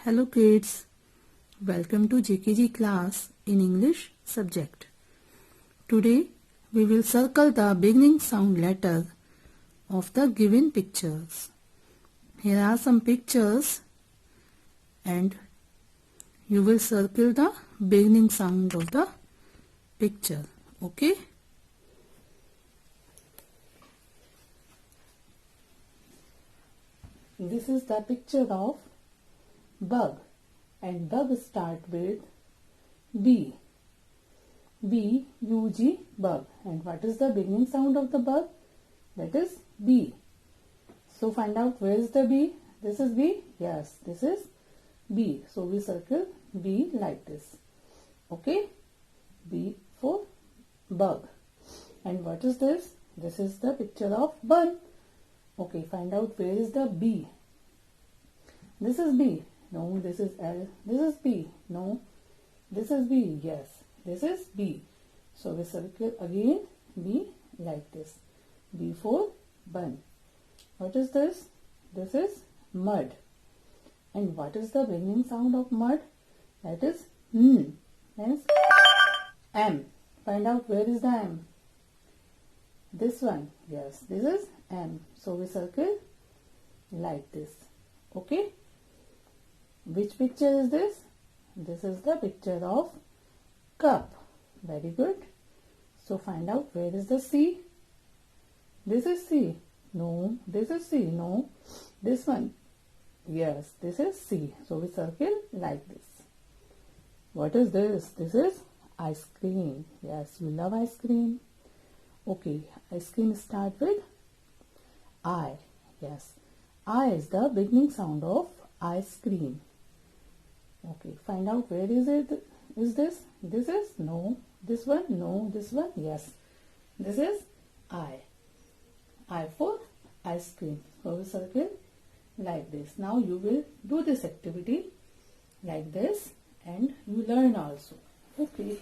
Hello kids, welcome to JKG class in English subject. Today we will circle the beginning sound letter of the given pictures. Here are some pictures and you will circle the beginning sound of the picture. Okay? This is the picture of bug, and bug start with B. B-U-G, bug. And what is the beginning sound of the bug? That is B. So find out where is the B. This is B? Yes, this is B. So we circle B like this. Okay? B for bug. And what is this? This is the picture of bun. Okay, find out where is the B. This is B. No, this is L. This is B. No, this is B. Yes, this is B. So we circle again B like this. B for bun. What is this? This is mud. And what is the beginning sound of mud? That is N. Hence M. Find out where is the M. This one. Yes, this is M. So we circle like this. Okay. Which picture is this? This is the picture of cup. Very good. So find out where is the C. This is C. No, this is C. No, this one. Yes, this is C. So we circle like this. What is this? This is ice cream. Yes, we love ice cream. Okay, ice cream start with I. Yes, I is the beginning sound of ice cream. Okay, find out where is it? Is this? This is? No. This one? No. This one? Yes. This is I. I for ice cream. So we circle like this. Now you will do this activity like this and you learn also. Okay.